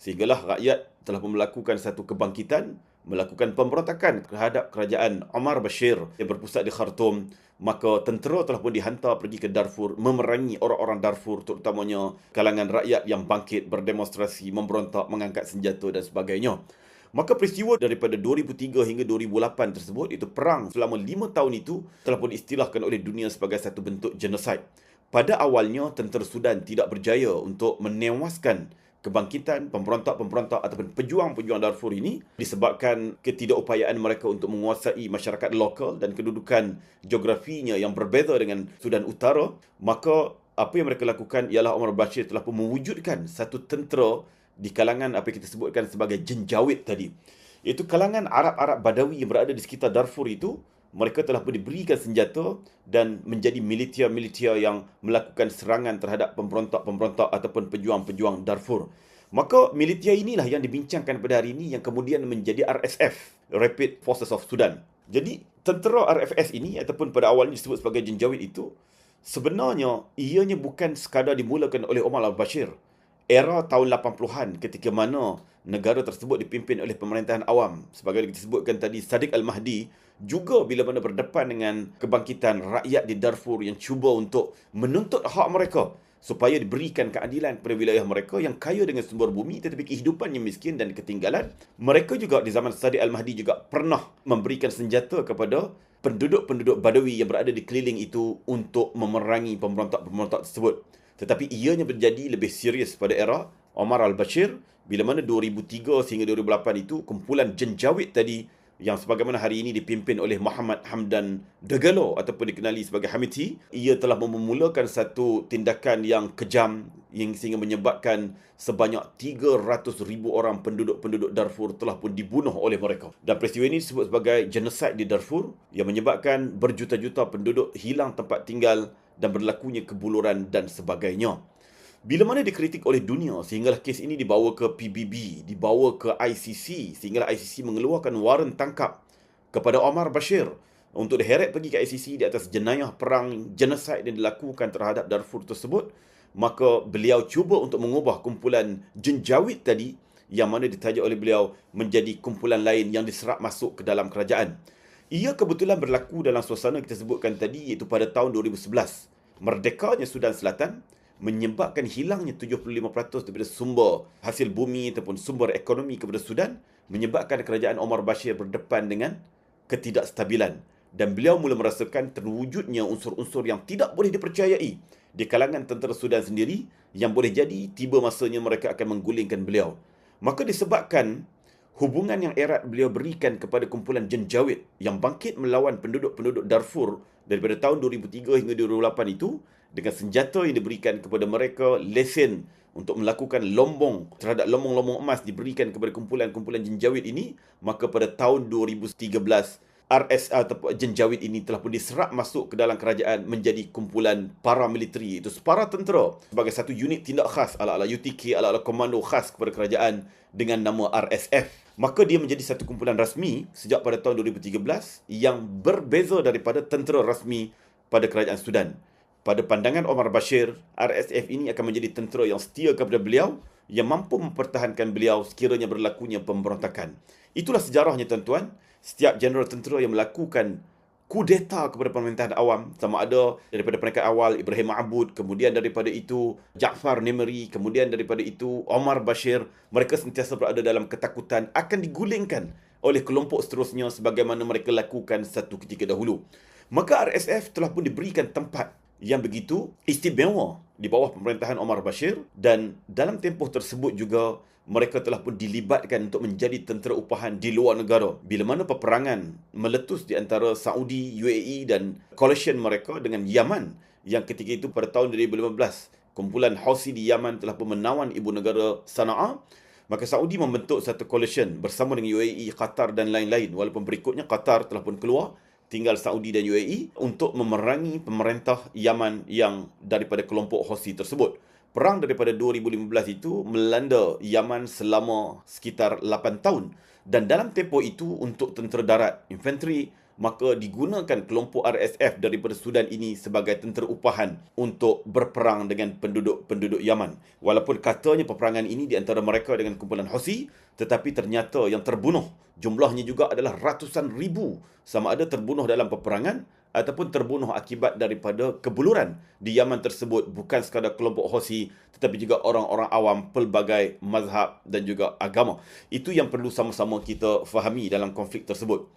Sehinggalah rakyat telah melakukan satu kebangkitan, melakukan pemberontakan terhadap kerajaan Omar Bashir yang berpusat di Khartoum. Maka tentera telah pun dihantar pergi ke Darfur, memerangi orang-orang Darfur, terutamanya kalangan rakyat yang bangkit, berdemonstrasi, memberontak, mengangkat senjata dan sebagainya. Maka peristiwa daripada 2003 hingga 2008 tersebut, itu perang selama 5 tahun itu, telah pun diistilahkan oleh dunia sebagai satu bentuk genosid. Pada awalnya, tentera Sudan tidak berjaya untuk menewaskan kebangkitan pemberontak-pemberontak ataupun pejuang-pejuang Darfur ini disebabkan ketidakupayaan mereka untuk menguasai masyarakat lokal dan kedudukan geografinya yang berbeza dengan Sudan Utara. Maka apa yang mereka lakukan ialah Omar Bashir telah pun mewujudkan satu tentera di kalangan apa yang kita sebutkan sebagai jenjawid tadi. Iaitu kalangan Arab-Arab Badawi yang berada di sekitar Darfur itu, mereka telah pun diberikan senjata dan menjadi militia-militia yang melakukan serangan terhadap pemberontak-pemberontak ataupun pejuang-pejuang Darfur. Maka militia inilah yang dibincangkan pada hari ini yang kemudian menjadi RSF, Rapid Forces of Sudan. Jadi tentera RFS ini ataupun pada awalnya disebut sebagai jenjawid itu, sebenarnya ianya bukan sekadar dimulakan oleh Omar al-Bashir. Era tahun 80-an ketika mana negara tersebut dipimpin oleh pemerintahan awam, sebagai yang disebutkan tadi, Sadiq Al-Mahdi, juga bila mana berdepan dengan kebangkitan rakyat di Darfur yang cuba untuk menuntut hak mereka supaya diberikan keadilan kepada wilayah mereka yang kaya dengan sumber bumi tetapi kehidupannya miskin dan ketinggalan. Mereka juga di zaman Sadiq Al-Mahdi juga pernah memberikan senjata kepada penduduk-penduduk Badawi yang berada di keliling itu untuk memerangi pemberontak-pemberontak tersebut. Tetapi ianya menjadi lebih serius pada era Omar al-Bashir, bila mana 2003 sehingga 2008 itu kumpulan jenjawid tadi yang sebagaimana hari ini dipimpin oleh Muhammad Hamdan Dagalo ataupun dikenali sebagai Hamiti, ia telah memulakan satu tindakan yang kejam yang sehingga menyebabkan sebanyak 300,000 orang penduduk-penduduk Darfur telah pun dibunuh oleh mereka. Dan peristiwa ini disebut sebagai genosid di Darfur yang menyebabkan berjuta-juta penduduk hilang tempat tinggal dan berlakunya kebuluran dan sebagainya. Bila mana dikritik oleh dunia sehinggalah kes ini dibawa ke PBB, dibawa ke ICC, sehinggalah ICC mengeluarkan waran tangkap kepada Omar Bashir untuk diheret pergi ke ICC di atas jenayah perang genosid yang dilakukan terhadap Darfur tersebut. Maka beliau cuba untuk mengubah kumpulan jenjawid tadi yang mana ditaja oleh beliau menjadi kumpulan lain yang diserap masuk ke dalam kerajaan. Ia kebetulan berlaku dalam suasana kita sebutkan tadi, iaitu pada tahun 2011. Merdekanya Sudan Selatan menyebabkan hilangnya 75% daripada sumber hasil bumi ataupun sumber ekonomi kepada Sudan, menyebabkan kerajaan Omar Bashir berdepan dengan ketidakstabilan. Dan beliau mula merasakan terwujudnya unsur-unsur yang tidak boleh dipercayai di kalangan tentera Sudan sendiri, yang boleh jadi tiba masanya mereka akan menggulingkan beliau. Maka disebabkan hubungan yang erat beliau berikan kepada kumpulan jenjawid yang bangkit melawan penduduk-penduduk Darfur daripada tahun 2003 hingga 2008 itu, dengan senjata yang diberikan kepada mereka, lesen untuk melakukan lombong terhadap lombong-lombong emas diberikan kepada kumpulan-kumpulan jenjawid ini. Maka pada tahun 2013, RSA atau jenjawid ini telah pun diserap masuk ke dalam kerajaan menjadi kumpulan paramiliteri, itu para tentera, sebagai satu unit tindak khas ala-ala UTK, ala-ala komando khas kepada kerajaan dengan nama RSF. Maka dia menjadi satu kumpulan rasmi sejak pada tahun 2013 yang berbeza daripada tentera rasmi pada kerajaan Sudan. Pada pandangan Omar Bashir, RSF ini akan menjadi tentera yang setia kepada beliau, yang mampu mempertahankan beliau sekiranya berlakunya pemberontakan. Itulah sejarahnya, tuan-tuan. Setiap jeneral tentera yang melakukan kudeta kepada pemerintahan awam, sama ada daripada peringkat awal Ibrahim Ma'bud, kemudian daripada itu Ja'far Nimri, kemudian daripada itu Omar Bashir, mereka sentiasa berada dalam ketakutan akan digulingkan oleh kelompok seterusnya sebagaimana mereka lakukan satu ketika dahulu. Maka RSF telah pun diberikan tempat yang begitu istimewa di bawah pemerintahan Omar Bashir, dan dalam tempoh tersebut juga mereka telah pun dilibatkan untuk menjadi tentera upahan di luar negara. Bila mana peperangan meletus di antara Saudi, UAE dan coalition mereka dengan Yaman, yang ketika itu pada tahun 2015, kumpulan Houthi di Yaman telah pun menawan ibu negara Sana'a, maka Saudi membentuk satu coalition bersama dengan UAE, Qatar dan lain-lain. Walaupun berikutnya Qatar telah pun keluar, tinggal Saudi dan UAE untuk memerangi pemerintah Yaman yang daripada kelompok Houthi tersebut. Perang daripada 2015 itu melanda Yaman selama sekitar 8 tahun. Dan dalam tempoh itu untuk tentera darat, infanteri, maka digunakan kelompok RSF daripada Sudan ini sebagai tentera upahan untuk berperang dengan penduduk Yaman. Walaupun katanya peperangan ini di antara mereka dengan kumpulan Houthi, tetapi ternyata yang terbunuh jumlahnya juga adalah ratusan ribu, sama ada terbunuh dalam peperangan ataupun terbunuh akibat daripada kebuluran di Yaman tersebut, bukan sekadar kelompok Houthi tetapi juga orang-orang awam pelbagai mazhab dan juga agama. Itu yang perlu sama-sama kita fahami dalam konflik tersebut.